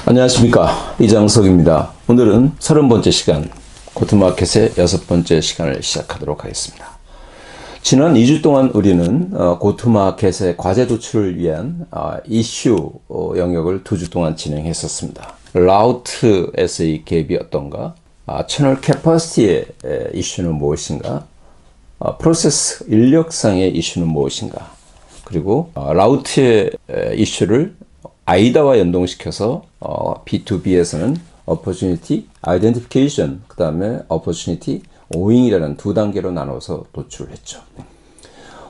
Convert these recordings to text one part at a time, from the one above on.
안녕하십니까, 이장석입니다. 오늘은 30번째 시간, 고트마켓의 6번째 시간을 시작하도록 하겠습니다. 지난 2주 동안 우리는 고트마켓의 과제 도출을 위한 이슈 영역을 2주 동안 진행했었습니다. 라우트에서의 갭이 어떤가, 채널 캐퍼시티의 이슈는 무엇인가, 프로세스 인력상의 이슈는 무엇인가, 그리고 라우트의 이슈를 아이다와 연동시켜서 B2B에서는 Opportunity Identification, 그 다음에 Opportunity Owing이라는 두 단계로 나눠서 도출을 했죠.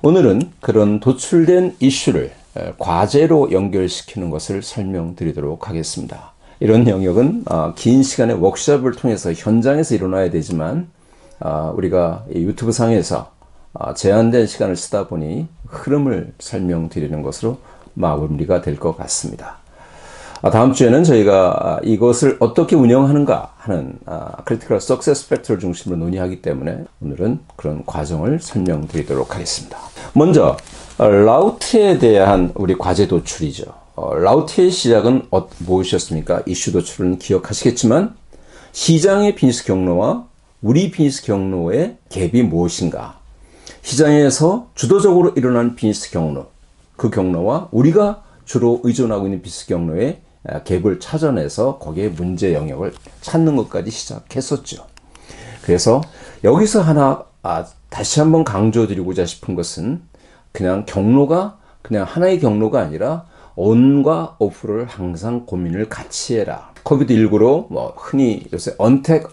오늘은 그런 도출된 이슈를 과제로 연결시키는 것을 설명드리도록 하겠습니다. 이런 영역은 긴 시간의 워크숍을 통해서 현장에서 일어나야 되지만 우리가 유튜브 상에서 제한된 시간을 쓰다 보니 흐름을 설명드리는 것으로 마무리가 될 것 같습니다. 다음 주에는 저희가 이것을 어떻게 운영하는가 하는 크리티컬 석세스 팩터를 중심으로 논의하기 때문에 오늘은 그런 과정을 설명드리도록 하겠습니다. 먼저 라우트에 대한 우리 과제 도출이죠. 라우트의 시작은 무엇이었습니까? 이슈 도출은 기억하시겠지만 시장의 비즈니스 경로와 우리 비즈니스 경로의 갭이 무엇인가? 시장에서 주도적으로 일어나는 비즈니스 경로, 그 경로와 우리가 주로 의존하고 있는 비즈니스 경로의 갭을 찾아내서 거기에 문제 영역을 찾는 것까지 시작했었죠. 그래서 여기서 하나 다시 한번 강조드리고자 싶은 것은 그냥 경로가 그냥 하나의 경로가 아니라 온과 오프를 항상 고민을 같이 해라. 코비드19로 흔히 요새 언택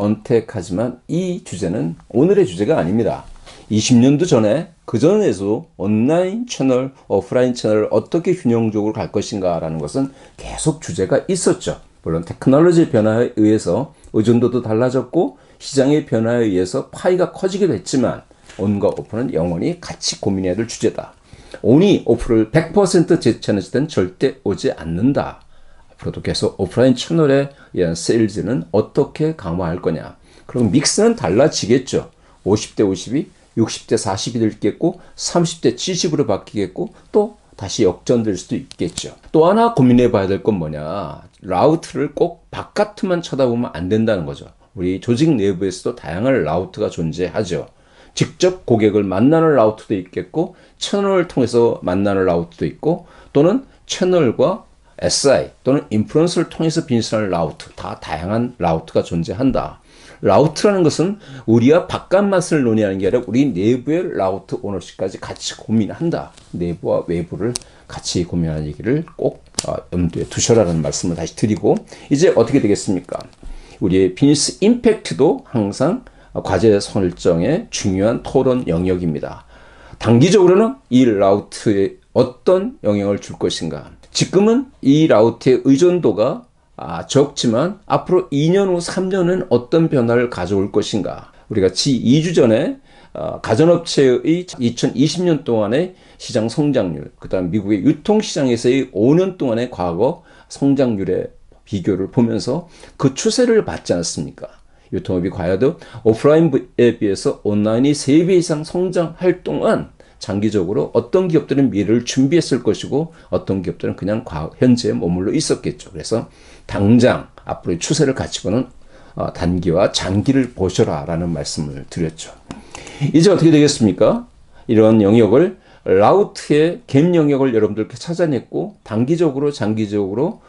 하지만 이 주제는 오늘의 주제가 아닙니다. 20년도 전에 그 전에도 온라인 채널, 오프라인 채널을 어떻게 균형적으로 갈 것인가 라는 것은 계속 주제가 있었죠. 물론 테크놀로지의 변화에 의해서 의존도도 달라졌고 시장의 변화에 의해서 파이가 커지기도 했지만 온과 오프는 영원히 같이 고민해야 될 주제다. 온이 오프를 100% 제쳐낼 때는 절대 오지 않는다. 앞으로도 계속 오프라인 채널에 의한 세일즈는 어떻게 강화할 거냐. 그럼 믹스는 달라지겠죠. 50대 50이 60대 40이 되겠고 30대 70으로 바뀌겠고 또 다시 역전될 수도 있겠죠. 또 하나 고민해 봐야 될 건 뭐냐. 라우트를 꼭 바깥만 쳐다보면 안 된다는 거죠. 우리 조직 내부에서도 다양한 라우트가 존재하죠. 직접 고객을 만나는 라우트도 있겠고 채널을 통해서 만나는 라우트도 있고 또는 채널과 SI 또는 인플루언서를 통해서 비즈니스하는 라우트, 다 다양한 라우트가 존재한다. 라우트라는 것은 우리와 바깥 맛을 논의하는 게 아니라 우리 내부의 라우트 오너십까지 같이 고민한다. 내부와 외부를 같이 고민하는 얘기를 꼭 염두에 두셔라는 말씀을 다시 드리고, 이제 어떻게 되겠습니까? 우리의 비즈니스 임팩트도 항상 과제 설정의 중요한 토론 영역입니다. 단기적으로는 이 라우트에 어떤 영향을 줄 것인가. 지금은 이 라우트의 의존도가 적지만 앞으로 2년 후 3년은 어떤 변화를 가져올 것인가. 우리가 2주 전에 가전업체의 2020년 동안의 시장 성장률, 그 다음 미국의 유통시장에서의 5년 동안의 과거 성장률의 비교를 보면서 그 추세를 봤지 않습니까? 유통업이 과연 오프라인에 비해서 온라인이 3배 이상 성장할 동안 장기적으로 어떤 기업들은 미래를 준비했을 것이고 어떤 기업들은 그냥 현재에 머물러 있었겠죠. 그래서 당장 앞으로의 추세를 같이 보는 단기와 장기를 보셔라 라는 말씀을 드렸죠. 이제 어떻게 되겠습니까? 이런 영역을 라우트의 갭 영역을 여러분들께 찾아냈고 단기적으로 장기적으로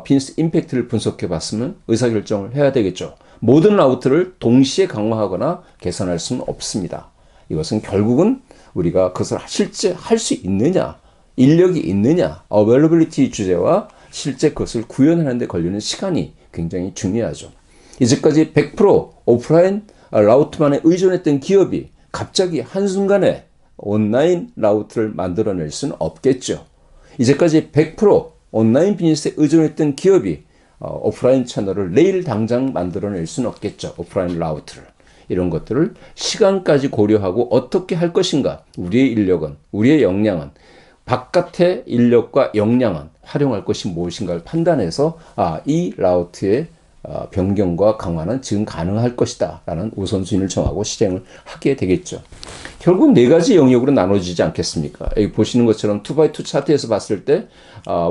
비즈니스 임팩트를 분석해 봤으면 의사결정을 해야 되겠죠. 모든 라우트를 동시에 강화하거나 개선할 수는 없습니다. 이것은 결국은 우리가 그것을 실제 할 수 있느냐, 인력이 있느냐, availability 주제와 실제 그것을 구현하는 데 걸리는 시간이 굉장히 중요하죠. 이제까지 100% 오프라인 라우트만에 의존했던 기업이 갑자기 한순간에 온라인 라우트를 만들어낼 수는 없겠죠. 이제까지 100% 온라인 비즈니스에 의존했던 기업이 오프라인 채널을 내일 당장 만들어낼 수는 없겠죠. 오프라인 라우트를. 이런 것들을 시간까지 고려하고 어떻게 할 것인가. 우리의 인력은, 우리의 역량은, 바깥의 인력과 역량은 활용할 것이 무엇인가를 판단해서 이 라우트의 변경과 강화는 지금 가능할 것이다 라는 우선순위를 정하고 실행을 하게 되겠죠. 결국 네 가지 영역으로 나눠지지 않겠습니까? 여기 보시는 것처럼 2x2 차트에서 봤을 때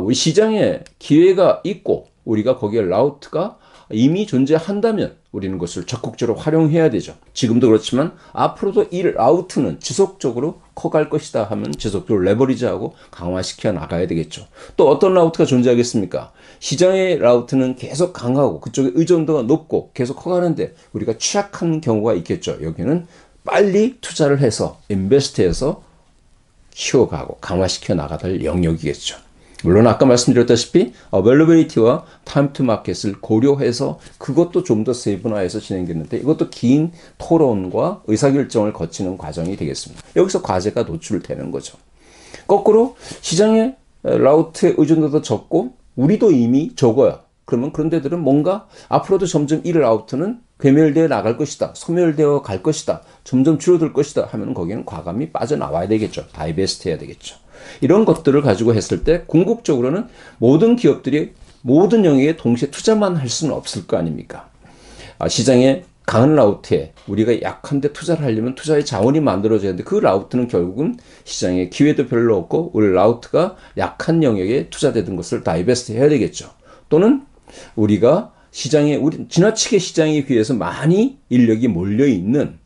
우리 시장에 기회가 있고 우리가 거기에 라우트가 이미 존재한다면 우리는 그것을 적극적으로 활용해야 되죠. 지금도 그렇지만 앞으로도 이 라우트는 지속적으로 커갈 것이다 하면 지속적으로 레버리지하고 강화시켜 나가야 되겠죠. 또 어떤 라우트가 존재하겠습니까? 시장의 라우트는 계속 강하고 그쪽에 의존도가 높고 계속 커가는데 우리가 취약한 경우가 있겠죠. 여기는 빨리 투자를 해서 인베스트해서 키워가고 강화시켜 나가야 될 영역이겠죠. 물론 아까 말씀드렸다시피 어베일러빌리티와 타임 투 마켓을 고려해서 그것도 좀 더 세분화해서 진행됐는데 이것도 긴 토론과 의사결정을 거치는 과정이 되겠습니다. 여기서 과제가 노출되는 거죠. 거꾸로 시장의 라우트의 의존도도 적고 우리도 이미 적어요. 그러면 그런 데들은 뭔가 앞으로도 점점 이 라우트는 괴멸되어 나갈 것이다. 소멸되어 갈 것이다. 점점 줄어들 것이다 하면 거기는 과감히 빠져나와야 되겠죠. 다이베스트 해야 되겠죠. 이런 것들을 가지고 했을 때 궁극적으로는 모든 기업들이 모든 영역에 동시에 투자만 할 수는 없을 거 아닙니까? 시장의 강한 라우트에 우리가 약한데 투자를 하려면 투자의 자원이 만들어져야 하는데 그 라우트는 결국은 시장에 기회도 별로 없고 우리 라우트가 약한 영역에 투자되던 것을 다이베스트 해야 되겠죠. 또는 우리가 지나치게 시장에 비해서 많이 인력이 몰려있는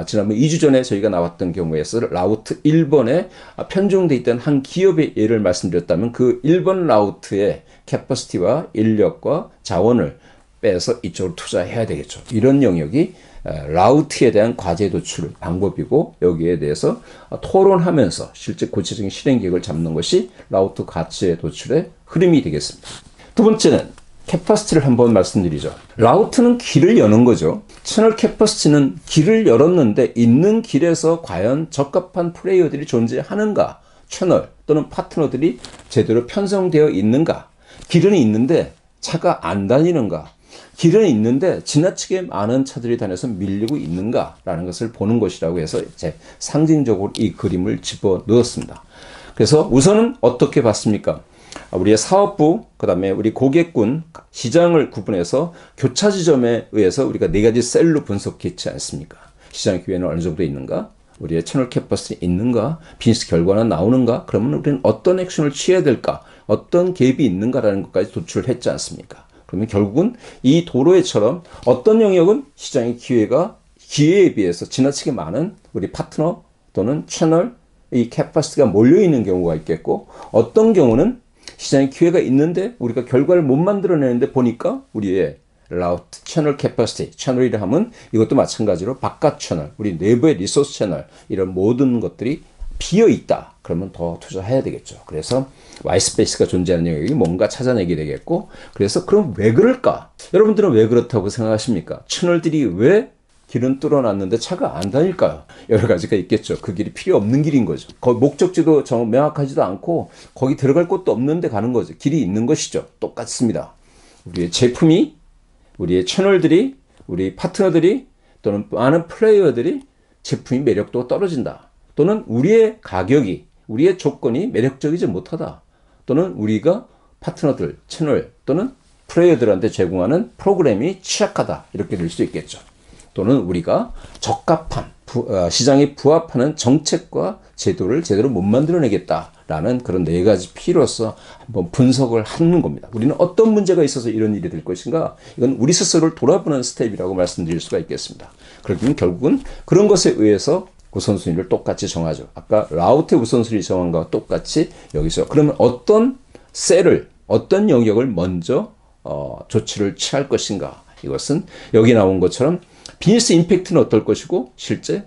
지난번 2주 전에 저희가 나왔던 경우에서 라우트 1번에 편중되어 있던 한 기업의 예를 말씀드렸다면 그 1번 라우트의 캐퍼시티와 인력과 자원을 빼서 이쪽으로 투자해야 되겠죠. 이런 영역이 라우트에 대한 과제 도출 방법이고 여기에 대해서 토론하면서 실제 구체적인 실행 계획을 잡는 것이 라우트 가치 도출의 흐름이 되겠습니다. 두 번째는 캐퍼시티를 한번 말씀드리죠. 라우트는 길을 여는 거죠. 채널 캐퍼시티는 길을 열었는데 있는 길에서 과연 적합한 플레이어들이 존재하는가? 채널 또는 파트너들이 제대로 편성되어 있는가? 길은 있는데 차가 안 다니는가? 길은 있는데 지나치게 많은 차들이 다녀서 밀리고 있는가라는 것을 보는 것이라고 해서 이제 상징적으로 이 그림을 집어 넣었습니다. 그래서 우선은 어떻게 봤습니까? 우리의 사업부, 그 다음에 우리 고객군, 시장을 구분해서 교차 지점에 의해서 우리가 네 가지 셀로 분석했지 않습니까? 시장 기회는 어느 정도 있는가? 우리의 채널 캐퍼시티 있는가? 비즈니스 결과는 나오는가? 그러면 우리는 어떤 액션을 취해야 될까? 어떤 갭이 있는가라는 것까지 도출했지 않습니까? 그러면 결국은 이 도로에처럼 어떤 영역은 시장의 기회에 비해서 지나치게 많은 우리 파트너 또는 채널, 이 캐퍼시티가 몰려있는 경우가 있겠고 어떤 경우는 시장에 기회가 있는데 우리가 결과를 못 만들어내는데 보니까 우리의 라우트 채널 캐퍼시티, 채널이라 하면 이것도 마찬가지로 바깥 채널, 우리 내부의 리소스 채널 이런 모든 것들이 비어 있다. 그러면 더 투자해야 되겠죠. 그래서 와이스페이스가 존재하는 영역이 뭔가 찾아내게 되겠고 그래서 그럼 왜 그럴까? 여러분들은 왜 그렇다고 생각하십니까? 채널들이 왜 길은 뚫어놨는데 차가 안 다닐까요? 여러 가지가 있겠죠. 그 길이 필요 없는 길인 거죠. 거기 목적지도 명확하지도 않고 거기 들어갈 곳도 없는데 가는 거죠. 길이 있는 것이죠. 똑같습니다. 우리의 제품이, 우리의 채널들이, 우리 파트너들이 또는 많은 플레이어들이 제품이 매력도가 떨어진다. 또는 우리의 가격이, 우리의 조건이 매력적이지 못하다. 또는 우리가 파트너들, 채널 또는 플레이어들한테 제공하는 프로그램이 취약하다. 이렇게 될 수 있겠죠. 또는 우리가 적합한 시장에 부합하는 정책과 제도를 제대로 못 만들어내겠다라는 그런 네 가지 P로서 한번 분석을 하는 겁니다. 우리는 어떤 문제가 있어서 이런 일이 될 것인가? 이건 우리 스스로를 돌아보는 스텝이라고 말씀드릴 수가 있겠습니다. 그러면 결국은 그런 것에 의해서 우선순위를 똑같이 정하죠. 아까 라우트의 우선순위 정한 것과 똑같이 여기서 그러면 어떤 셀을 어떤 영역을 먼저 조치를 취할 것인가? 이것은 여기 나온 것처럼 비즈니스 임팩트는 어떨 것이고 실제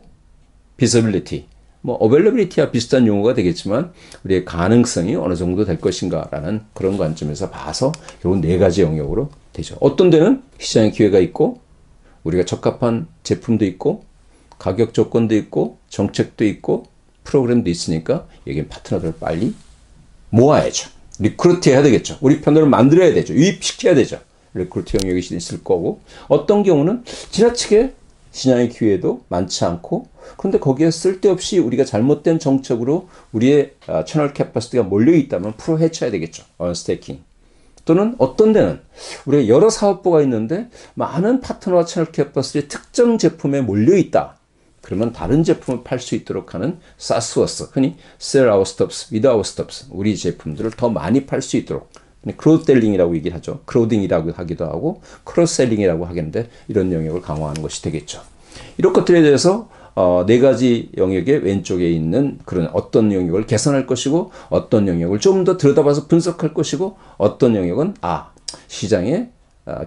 비저빌리티, 어베일러빌리티와 비슷한 용어가 되겠지만 우리의 가능성이 어느 정도 될 것인가라는 그런 관점에서 봐서 결국 네 가지 영역으로 되죠. 어떤 데는 시장의 기회가 있고 우리가 적합한 제품도 있고 가격 조건도 있고 정책도 있고 프로그램도 있으니까 여기 파트너들을 빨리 모아야죠. 리크루트 해야 되겠죠. 우리 편으로 만들어야 되죠. 유입시켜야 되죠. 리크루트 영역이 있을 거고 어떤 경우는 지나치게 시장의 기회도 많지 않고 그런데 거기에 쓸데없이 우리가 잘못된 정책으로 우리의 채널 캐퍼시티가 몰려있다면 풀어 헤쳐야 되겠죠. 언스테이킹. 또는 어떤 데는 우리가 여러 사업부가 있는데 많은 파트너와 채널 캐퍼시티 특정 제품에 몰려있다. 그러면 다른 제품을 팔 수 있도록 하는 SaaS워스, 흔히 Sell Our Stops, With Our Stops, 우리 제품들을 더 많이 팔 수 있도록 크로셀링이라고 얘기를 하죠. 크로딩이라고 하기도 하고 크로셀링이라고 하겠는데 이런 영역을 강화하는 것이 되겠죠. 이런 것들에 대해서 네 가지 영역의 왼쪽에 있는 그런 어떤 영역을 개선할 것이고 어떤 영역을 좀 더 들여다봐서 분석할 것이고 어떤 영역은 시장에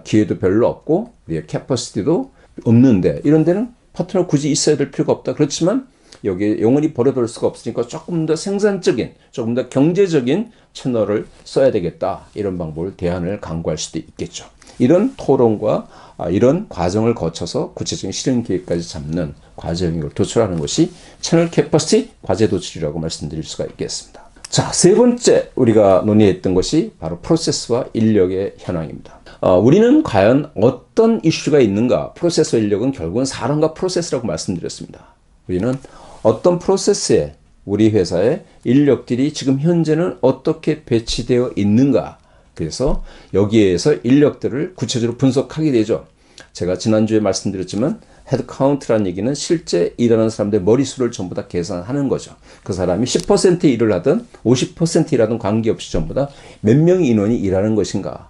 기회도 별로 없고 우리의 캐퍼시티도 없는데 이런 데는 파트너 굳이 있어야 될 필요가 없다. 그렇지만 여기에 영원히 버려둘 수가 없으니까 조금 더 생산적인, 조금 더 경제적인 채널을 써야 되겠다. 이런 방법을 대안을 강구할 수도 있겠죠. 이런 토론과 이런 과정을 거쳐서 구체적인 실행 계획까지 잡는 과제 영역을 도출하는 것이 채널 캐퍼시티 과제 도출이라고 말씀드릴 수가 있겠습니다. 자, 세 번째 우리가 논의했던 것이 바로 프로세스와 인력의 현황입니다. 우리는 과연 어떤 이슈가 있는가? 프로세스 인력은 결국은 사람과 프로세스라고 말씀드렸습니다. 우리는 어떤 프로세스에 우리 회사의 인력들이 지금 현재는 어떻게 배치되어 있는가? 그래서 여기에서 인력들을 구체적으로 분석하게 되죠. 제가 지난주에 말씀드렸지만 헤드카운트라는 얘기는 실제 일하는 사람들의 머릿수를 전부 다 계산하는 거죠. 그 사람이 10% 일을 하든 50% 일하든 관계없이 전부 다 몇 명의 인원이 일하는 것인가.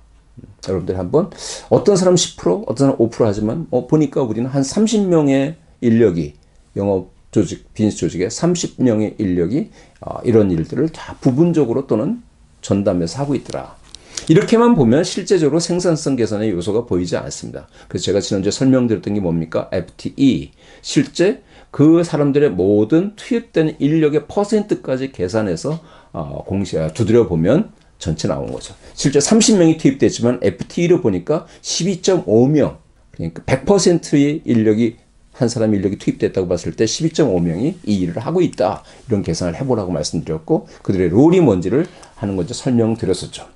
여러분들 한번 어떤 사람 10%, 어떤 사람 5% 하지만 보니까 우리는 한 30명의 인력이 영업 조직, 비즈니스 조직에 30명의 인력이 이런 일들을 다 부분적으로 또는 전담해서 하고 있더라. 이렇게만 보면 실제적으로 생산성 개선의 요소가 보이지 않습니다. 그래서 제가 지난주에 설명드렸던 게 뭡니까? FTE. 실제 그 사람들의 모든 투입되는 인력의 퍼센트까지 계산해서 두드려 보면 전체 나온 거죠. 실제 30명이 투입됐지만 FTE로 보니까 12.5명. 그러니까 100%의 인력이 한 사람 인력이 투입됐다고 봤을 때 12.5명이 이 일을 하고 있다. 이런 계산을 해보라고 말씀드렸고 그들의 롤이 뭔지를 하는 건지 설명드렸었죠.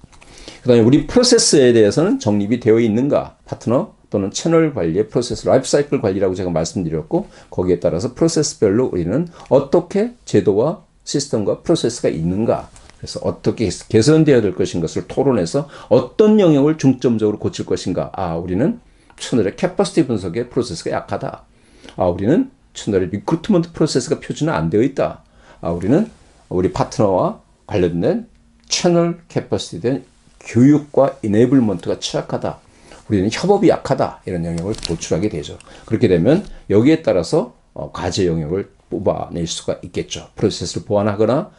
그 다음에 우리 프로세스에 대해서는 정립이 되어 있는가? 파트너 또는 채널 관리의 프로세스, 라이프 사이클 관리라고 제가 말씀드렸고 거기에 따라서 프로세스별로 우리는 어떻게 제도와 시스템과 프로세스가 있는가? 그래서 어떻게 개선되어야 될 것인 것을 토론해서 어떤 영역을 중점적으로 고칠 것인가? 우리는 채널의 캐퍼시티 분석의 프로세스가 약하다. 우리는 채널의 리크루트먼트 프로세스가 표준화 안 되어 있다. 우리는 우리 파트너와 관련된 채널 캐퍼시티에 대한 교육과 이네이블먼트가 취약하다. 우리는 협업이 약하다. 이런 영역을 도출하게 되죠. 그렇게 되면 여기에 따라서 과제 영역을 뽑아낼 수가 있겠죠. 프로세스를 보완하거나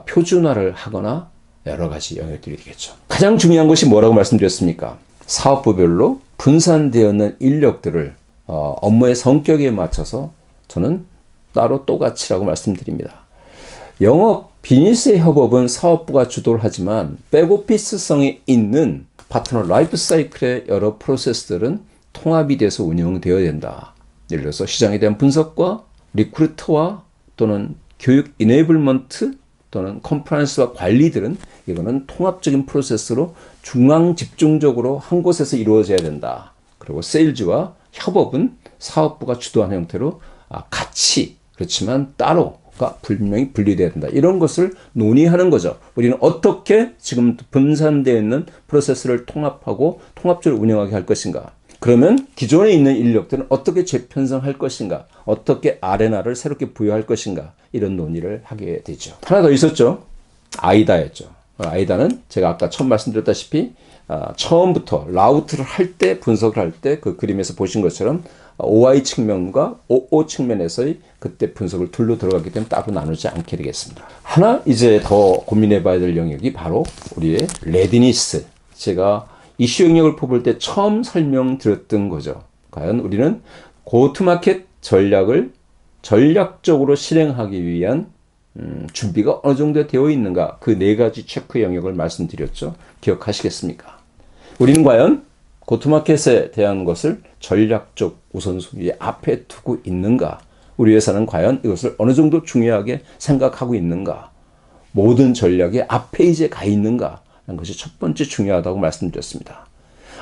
표준화를 하거나 여러 가지 영역들이 되겠죠. 가장 중요한 것이 뭐라고 말씀드렸습니까? 사업부별로 분산되어 있는 인력들을 업무의 성격에 맞춰서 저는 따로 또같이라고 말씀드립니다. 영업, 비즈니스의 협업은 사업부가 주도를 하지만 백오피스성이 있는 파트너 라이프 사이클의 여러 프로세스들은 통합이 돼서 운영되어야 된다. 예를 들어서 시장에 대한 분석과 리크루터와 또는 교육 이네이블먼트 또는 컴플라이언스와 관리들은 이거는 통합적인 프로세스로 중앙 집중적으로 한 곳에서 이루어져야 된다. 그리고 세일즈와 협업은 사업부가 주도하는 형태로 같이 그렇지만 따로가 분명히 분리되어야 된다. 이런 것을 논의하는 거죠. 우리는 어떻게 지금 분산되어 있는 프로세스를 통합하고 통합적으로 운영하게 할 것인가. 그러면 기존에 있는 인력들은 어떻게 재편성할 것인가. 어떻게 아레나를 새롭게 부여할 것인가. 이런 논의를 하게 되죠. 하나 더 있었죠. 아이다였죠. 아이다는 제가 아까 처음 말씀드렸다시피 처음부터 라우트를 할 때 분석을 할 때 그 그림에서 보신 것처럼 OI 측면과 OO 측면에서의 그때 분석을 둘로 들어가기 때문에 따로 나누지 않게 되겠습니다. 하나 이제 더 고민해 봐야 될 영역이 바로 우리의 레디니스. 제가 이슈 영역을 뽑을 때 처음 설명드렸던 거죠. 과연 우리는 고투마켓 전략을 전략적으로 실행하기 위한 준비가 어느 정도 되어 있는가. 그 네 가지 체크 영역을 말씀드렸죠. 기억하시겠습니까? 우리는 과연 고투마켓에 대한 것을 전략적 우선순위 앞에 두고 있는가? 우리 회사는 과연 이것을 어느 정도 중요하게 생각하고 있는가? 모든 전략의 앞에 이제 가 있는가? 하는 것이 첫 번째 중요하다고 말씀드렸습니다.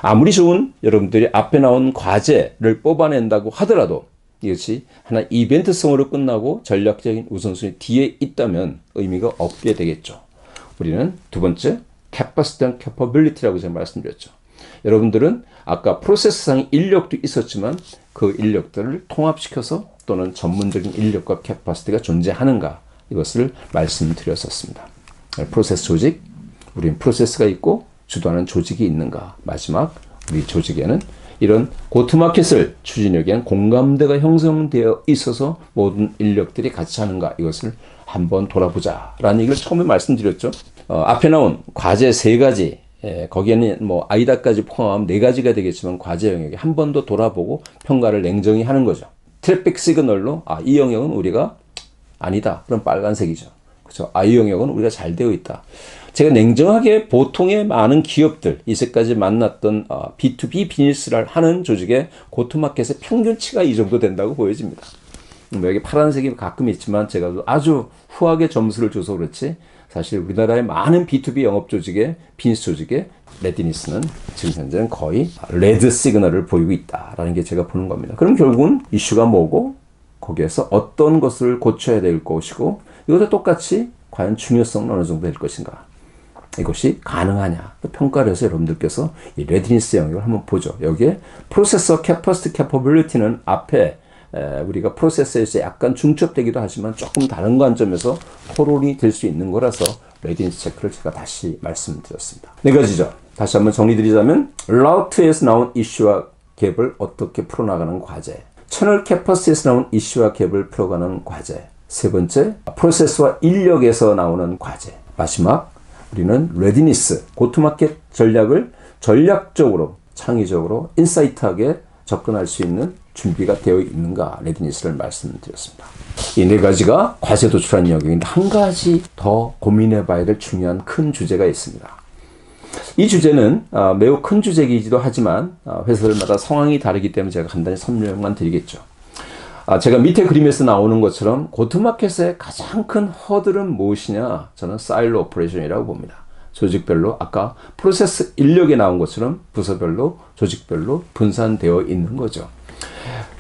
아무리 좋은 여러분들이 앞에 나온 과제를 뽑아낸다고 하더라도 이것이 하나 이벤트성으로 끝나고 전략적인 우선순위 뒤에 있다면 의미가 없게 되겠죠. 우리는 두 번째 capacity and capability라고 제가 말씀드렸죠. 여러분들은 아까 프로세스상 인력도 있었지만 그 인력들을 통합시켜서 또는 전문적인 인력과 캐파시티가 존재하는가 이것을 말씀드렸었습니다. 프로세스 조직, 우리는 프로세스가 있고 주도하는 조직이 있는가? 마지막, 우리 조직에는 이런 고트마켓을 추진하기 위한 공감대가 형성되어 있어서 모든 인력들이 같이 하는가? 이것을 한번 돌아보자 라는 얘기를 처음에 말씀드렸죠. 앞에 나온 과제 3가지, 거기에는 뭐 아이다까지 포함하면 4가지가 되겠지만 과제 영역에 한 번 더 돌아보고 평가를 냉정히 하는 거죠. 트래픽 시그널로 이 영역은 우리가 아니다. 그럼 빨간색이죠. 그렇죠. 이 영역은 우리가 잘 되어 있다. 제가 냉정하게 보통의 많은 기업들, 이제까지 만났던 B2B 비즈니스를 하는 조직의 고트마켓의 평균치가 이 정도 된다고 보여집니다. 여기 파란색이 가끔 있지만 제가 아주 후하게 점수를 줘서 그렇지 사실 우리나라의 많은 B2B 영업 조직의 비즈니스 조직의 레디니스는 지금 현재는 거의 레드 시그널을 보이고 있다라는 게 제가 보는 겁니다. 그럼 결국은 이슈가 뭐고 거기에서 어떤 것을 고쳐야 될 것이고 이것도 똑같이 과연 중요성은 어느 정도 될 것인가 이것이 가능하냐 또 평가를 해서 여러분들께서 이 레디니스 영역을 한번 보죠. 여기에 프로세서 캐퍼시티 캐퍼빌리티는 앞에 우리가 프로세서에서 약간 중첩되기도 하지만 조금 다른 관점에서 토론이 될 수 있는 거라서 레디니스 체크를 제가 다시 말씀드렸습니다. 4가지죠. 다시 한번 정리드리자면 라우트에서 나온 이슈와 갭을 어떻게 풀어나가는 과제, 채널 캐퍼시티에서 나온 이슈와 갭을 풀어가는 과제, 3번째 프로세스와 인력에서 나오는 과제, 마지막 우리는 레디니스, 고투마켓 전략을 전략적으로 창의적으로 인사이트하게 접근할 수 있는 준비가 되어 있는가 레디니스를 말씀드렸습니다. 이 4가지가 과제 도출하는 영역인데 한 가지 더 고민해 봐야 될 중요한 큰 주제가 있습니다. 이 주제는 매우 큰 주제이기도 하지만 회사들마다 상황이 다르기 때문에 제가 간단히 설명만 드리겠죠. 제가 밑에 그림에서 나오는 것처럼 고트마켓의 가장 큰 허들은 무엇이냐? 저는 사일로 오퍼레이션이라고 봅니다. 조직별로 아까 프로세스 인력에 나온 것처럼 부서별로 조직별로 분산되어 있는 거죠.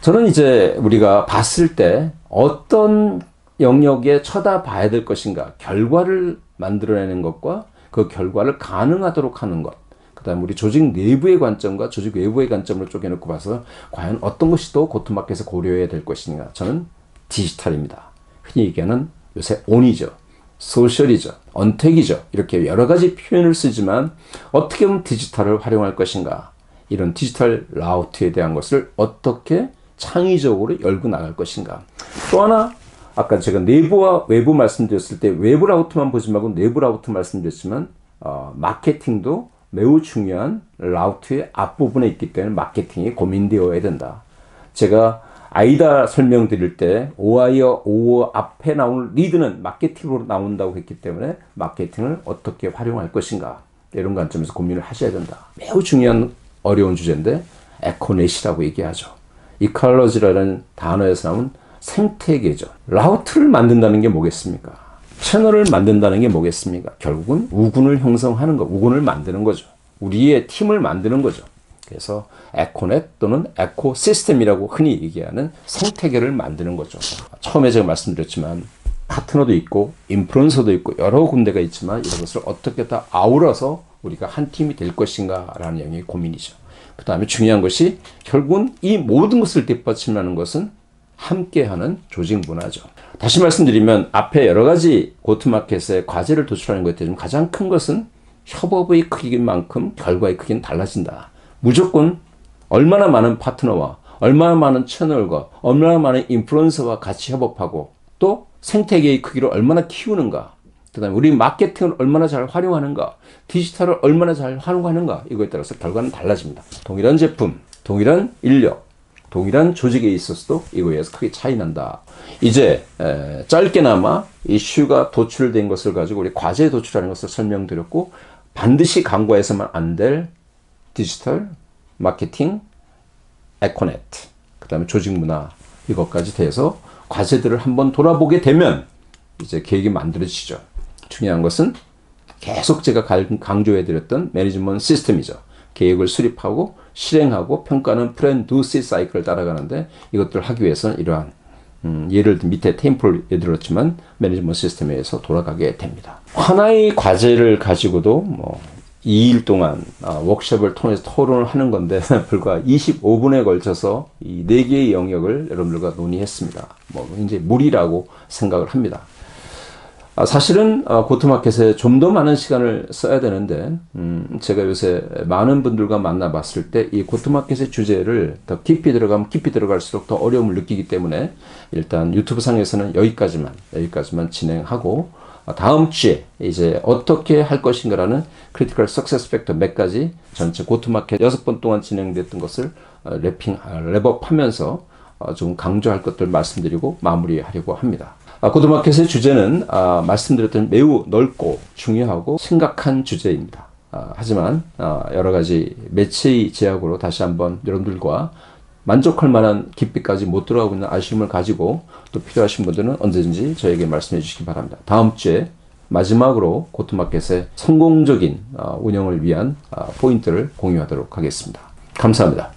저는 이제 우리가 봤을 때 어떤 영역에 쳐다봐야 될 것인가 결과를 만들어내는 것과 그 결과를 가능하도록 하는 것, 그 다음에 우리 조직 내부의 관점과 조직 외부의 관점을 쪼개놓고 봐서 과연 어떤 것이 또 고트마켓에서 고려해야 될 것인가. 저는 디지털입니다. 흔히 얘기하는 요새 온이죠. 소셜이죠. 언택이죠. 이렇게 여러 가지 표현을 쓰지만 어떻게 보면 디지털을 활용할 것인가. 이런 디지털 라우트에 대한 것을 어떻게 창의적으로 열고 나갈 것인가. 또 하나 아까 제가 내부와 외부 말씀드렸을 때 외부 라우트만 보지 말고 내부 라우트 말씀드렸지만 마케팅도 매우 중요한 라우트의 앞부분에 있기 때문에 마케팅이 고민되어야 된다. 제가 아이다 설명드릴 때 오아이어 오어 앞에 나오는 리드는 마케팅으로 나온다고 했기 때문에 마케팅을 어떻게 활용할 것인가 이런 관점에서 고민을 하셔야 된다. 매우 중요한 어려운 주제인데 에코넷이라고 얘기하죠. 이컬러지라는 단어에서 나온 생태계죠. 라우트를 만든다는 게 뭐겠습니까? 채널을 만든다는 게 뭐겠습니까? 결국은 우군을 형성하는 거, 우군을 만드는 거죠. 우리의 팀을 만드는 거죠. 그래서 에코넷 또는 에코시스템이라고 흔히 얘기하는 생태계를 만드는 거죠. 처음에 제가 말씀드렸지만 파트너도 있고 인플루언서도 있고 여러 군데가 있지만 이런 것을 어떻게 다 아우러서 우리가 한 팀이 될 것인가 라는 영역의 고민이죠. 그 다음에 중요한 것이 결국은 이 모든 것을 뒷받침하는 것은 함께하는 조직 문화죠. 다시 말씀드리면 앞에 여러 가지 고트마켓의 과제를 도출하는 것에 대해 가장 큰 것은 협업의 크기인 만큼 결과의 크기는 달라진다. 무조건 얼마나 많은 파트너와 얼마나 많은 채널과 얼마나 많은 인플루언서와 같이 협업하고 또 생태계의 크기를 얼마나 키우는가, 그 다음에 우리 마케팅을 얼마나 잘 활용하는가, 디지털을 얼마나 잘 활용하는가, 이거에 따라서 결과는 달라집니다. 동일한 제품, 동일한 인력, 동일한 조직에 있어서도 이거에 의해서 크게 차이 난다. 이제 짧게나마 이슈가 도출된 것을 가지고 우리 과제에 도출하는 것을 설명드렸고 반드시 간과해서만 안 될 디지털, 마케팅, 에코넷, 그 다음에 조직 문화 이것까지 돼서 과제들을 한번 돌아보게 되면 이제 계획이 만들어지죠. 중요한 것은 계속 제가 강조해드렸던 매니지먼트 시스템이죠. 계획을 수립하고 실행하고 평가는 프렌 두시 사이클을 따라가는데 이것들을 하기 위해서는 이러한 예를 들면 밑에 테임플을 들었지만 매니지먼트 시스템에 의해서 돌아가게 됩니다. 하나의 과제를 가지고도 뭐 2일 동안 워크숍을 통해서 토론을 하는 건데 불과 25분에 걸쳐서 이 4개의 영역을 여러분들과 논의했습니다. 뭐 이제 무리라고 생각을 합니다. 사실은 고토마켓에 좀 더 많은 시간을 써야 되는데 제가 요새 많은 분들과 만나봤을 때 이 고토마켓의 주제를 더 깊이 들어가면 깊이 들어갈수록 더 어려움을 느끼기 때문에 일단 유튜브 상에서는 여기까지만 진행하고 다음 주에 이제 어떻게 할 것인가라는 크리티컬 석세스 팩터 몇 가지 전체 고토마켓 6번 동안 진행됐던 것을 랩업하면서 좀 강조할 것들 말씀드리고 마무리하려고 합니다. 고토마켓의 주제는 말씀드렸던 매우 넓고 중요하고 심각한 주제입니다. 하지만 여러 가지 매체의 제약으로 다시 한번 여러분들과 만족할 만한 깊이까지 못 들어가고 있는 아쉬움을 가지고 또 필요하신 분들은 언제든지 저에게 말씀해 주시기 바랍니다. 다음 주에 마지막으로 고토마켓의 성공적인 운영을 위한 포인트를 공유하도록 하겠습니다. 감사합니다.